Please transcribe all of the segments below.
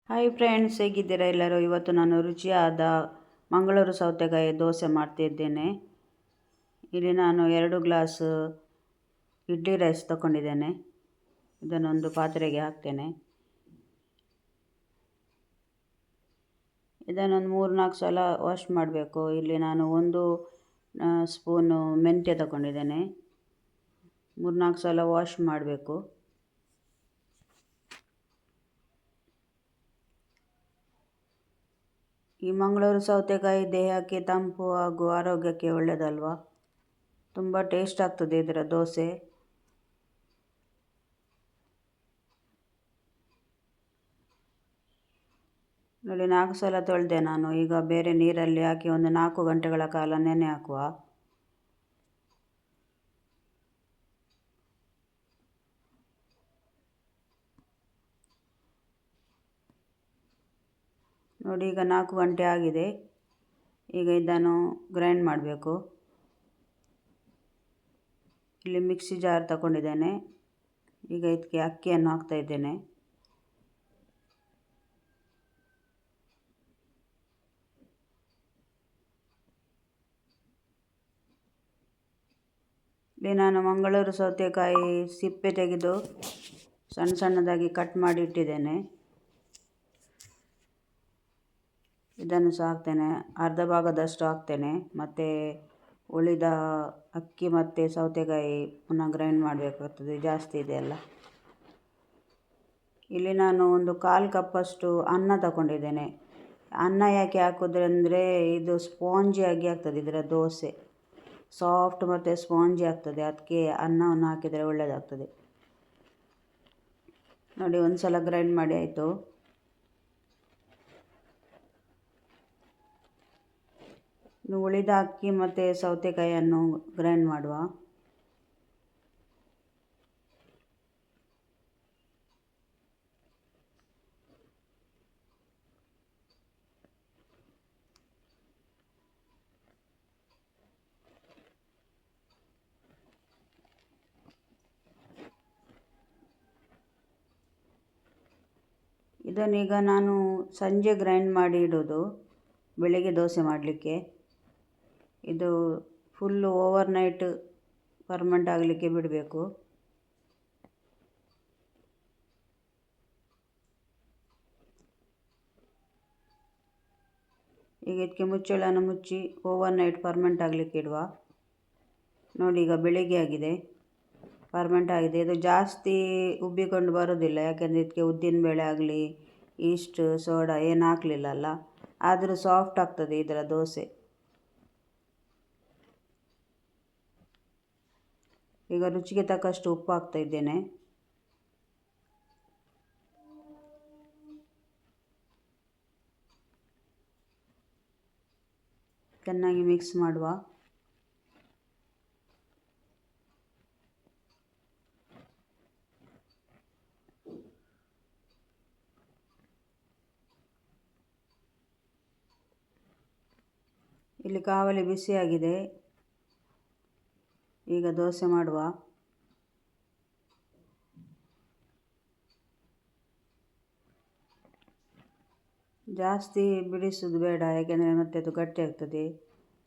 Hi friends, ಹೇಗಿದ್ದೀರಾ ಎಲ್ಲರೂ? ಇವತ್ತು ನಾನು ರುಚಿಯಾದ ಮಂಗಳೂರು ಸೌತೆಕಾಯಿ ದೋಸೆ ಮಾಡ್ತಿದ್ದೇನೆ. ಇಲ್ಲಿ ನಾನು 2 ಗ್ಲಾಸ್ ಇಡ್ಲಿ ರೈಸ್ ತಗೊಂಡಿದ್ದೇನೆ. ಇದನ್ನೊಂದು ಪಾತ್ರೆಗೆ ಹಾಕ್ತೇನೆ. ಇದನ್ನೊಂದು 3-4 ಸಲ ವಾಶ್ ಮಾಡಬೇಕು. ಇಲ್ಲಿ ನಾನು 1 ಸ್ಪೂನು ಮೆಂತ್ಯ ತಗೊಂಡಿದ್ದೇನೆ. 3-4 ಸಲ ವಾಶ್ ಮಾಡಬೇಕು. ಈ ಮಂಗಳೂರು ಸೌತೆಕಾಯಿ ದೇಹಕ್ಕೆ ತಂಪು ಹಾಗೂ ಆರೋಗ್ಯಕ್ಕೆ ಒಳ್ಳೆಯದಲ್ವಾ? ತುಂಬ ಟೇಸ್ಟ್ ಆಗ್ತದೆ ಇದರ ದೋಸೆ. ನೋಡಿ, 4 ಸಲ ತೊಳೆದೆ ನಾನು. ಈಗ ಬೇರೆ ನೀರಲ್ಲಿ ಹಾಕಿ ಒಂದು 4 ಗಂಟೆಗಳ ಕಾಲ ನೆನೆ ಹಾಕುವ. ನೋಡಿ, ಈಗ 4 ಗಂಟೆ ಆಗಿದೆ. ಈಗ ಇದನ್ನು ಗ್ರೈಂಡ್ ಮಾಡಬೇಕು. ಇಲ್ಲಿ ಮಿಕ್ಸಿ ಜಾರ್ ತಗೊಂಡಿದ್ದೇನೆ. ಈಗ ಇದಕ್ಕೆ ಅಕ್ಕಿಯನ್ನು ಹಾಕ್ತಾ ಇದ್ದೇನೆ. ಇಲ್ಲಿ ನಾನು ಮಂಗಳೂರು ಸೌತೆಕಾಯಿ ಸಿಪ್ಪೆ ತೆಗೆದು ಸಣ್ಣ ಸಣ್ಣದಾಗಿ ಕಟ್ ಮಾಡಿ ಇಟ್ಟಿದ್ದೇನೆ. ಇದನ್ನು ಸಹ ಹಾಕ್ತೇನೆ. ಅರ್ಧ ಭಾಗದಷ್ಟು ಹಾಕ್ತೇನೆ. ಮತ್ತು ಉಳಿದ ಅಕ್ಕಿ ಮತ್ತು ಸೌತೆಕಾಯಿ ಪುನಃ ಗ್ರೈಂಡ್ ಮಾಡಬೇಕಾಗ್ತದೆ, ಜಾಸ್ತಿ ಇದೆಯಲ್ಲ. ಇಲ್ಲಿ ನಾನು ಒಂದು 1/4 ಕಪ್ಪಷ್ಟು ಅನ್ನ ತಗೊಂಡಿದ್ದೇನೆ. ಅನ್ನ ಯಾಕೆ ಹಾಕೋದಂದರೆ ಇದು ಸ್ಪಾಂಜಿಯಾಗಿ ಆಗ್ತದೆ, ಇದರ ದೋಸೆ ಸಾಫ್ಟ್ ಮತ್ತು ಸ್ಪಾಂಜಿ ಆಗ್ತದೆ. ಅದಕ್ಕೆ ಅನ್ನವನ್ನು ಹಾಕಿದರೆ ಒಳ್ಳೆಯದಾಗ್ತದೆ. ನೋಡಿ, ಒಂದು ಸಲ ಗ್ರೈಂಡ್ ಮಾಡಿ ಆಯಿತು. ಉಳಿದ ಅಕ್ಕಿ ಮತ್ತು ಸೌತೆಕಾಯಿಯನ್ನು ಗ್ರೈಂಡ್ ಮಾಡುವ. ಇದನ್ನೀಗ ನಾನು ಸಂಜೆ ಗ್ರೈಂಡ್ ಮಾಡಿ ಇಡೋದು, ಬೆಳಿಗ್ಗೆ ದೋಸೆ ಮಾಡಲಿಕ್ಕೆ. ಇದು ಫುಲ್ಲು ಓವರ್ನೈಟ್ ಫರ್ಮೆಂಟ್ ಆಗಲಿಕ್ಕೆ ಬಿಡಬೇಕು. ಈಗ ಇದಕ್ಕೆ ಮುಚ್ಚಳನ್ನು ಮುಚ್ಚಿ ಓವರ್ನೈಟ್ ಫರ್ಮೆಂಟ್ ಆಗಲಿಕ್ಕೆ ಇಡುವ. ನೋಡಿ, ಈಗ ಬೆಳಿಗ್ಗೆ ಆಗಿದೆ, ಫರ್ಮೆಂಟ್ ಆಗಿದೆ. ಇದು ಜಾಸ್ತಿ ಉಬ್ಬಿಕೊಂಡು ಬರೋದಿಲ್ಲ, ಯಾಕೆಂದರೆ ಇದಕ್ಕೆ ಉದ್ದಿನಬೇಳೆ ಆಗಲಿ ಈಸ್ಟ್ ಸೋಡಾ ಏನು ಹಾಕಲಿಲ್ಲಲ್ಲ. ಆದರೂ ಸಾಫ್ಟ್ ಆಗ್ತದೆ ಇದರ ದೋಸೆ. ಈಗ ರುಚಿಗೆ ತಕ್ಕಷ್ಟು ಉಪ್ಪು ಹಾಕ್ತಾ ಇದ್ದೇನೆ. ಚೆನ್ನಾಗಿ ಮಿಕ್ಸ್ ಮಾಡುವ. ಇಲ್ಲಿ ಕಾವಲಿ ಬಿಸಿಯಾಗಿದೆ. ಈಗ ದೋಸೆ ಮಾಡುವ. ಜಾಸ್ತಿ ಬಿಡಿಸೋದು ಬೇಡ, ಯಾಕೆಂದರೆ ಮತ್ತೆ ಅದು ಗಟ್ಟಿ ಆಗ್ತದೆ.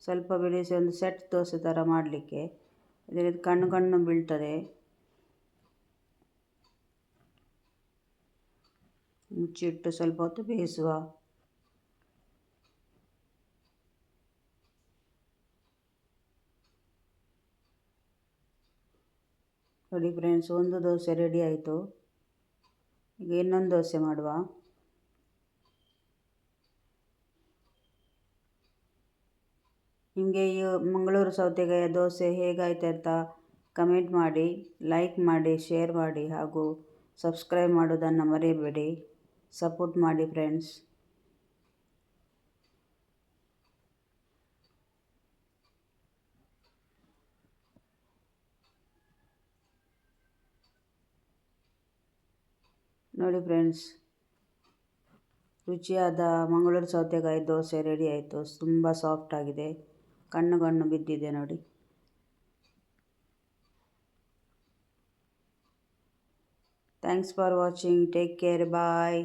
ಸ್ವಲ್ಪ ಬಿಡಿಸಿ ಒಂದು ಸೆಟ್ ದೋಸೆ ಥರ ಮಾಡಲಿಕ್ಕೆ. ಇದರಲ್ಲಿ ಕಣ್ಣು ಕಣ್ಣು ಬೀಳ್ತದೆ. ಮುಚ್ಚಿಟ್ಟು ಸ್ವಲ್ಪ ಹೊತ್ತು ಬೇಯಿಸುವ. ನೋಡಿ ಫ್ರೆಂಡ್ಸ್, ಒಂದು ದೋಸೆ ರೆಡಿ ಆಯಿತು. ಈಗ ಇನ್ನೊಂದು ದೋಸೆ ಮಾಡುವ. ನಿಮಗೆ ಈ ಮಂಗಳೂರು ಸೌತೆಕಾಯಿಯ ದೋಸೆ ಹೇಗಾಯ್ತು ಅಂತ ಕಮೆಂಟ್ ಮಾಡಿ, ಲೈಕ್ ಮಾಡಿ, ಶೇರ್ ಮಾಡಿ ಹಾಗೂ ಸಬ್ಸ್ಕ್ರೈಬ್ ಮಾಡೋದನ್ನು ಮರೆಯಬೇಡಿ. ಸಪೋರ್ಟ್ ಮಾಡಿ ಫ್ರೆಂಡ್ಸ್. ನೋಡಿ ಫ್ರೆಂಡ್ಸ್, ರುಚಿಯಾದ ಮಂಗಳೂರು ಸೌತೆಕಾಯಿ ದೋಸೆ ರೆಡಿ ಆಯಿತು. ತುಂಬ ಸಾಫ್ಟ್ ಆಗಿದೆ, ಕಣ್ಣು ಕಣ್ಣು ಬಿದ್ದಿದೆ ನೋಡಿ. Thanks for watching. Take care. Bye.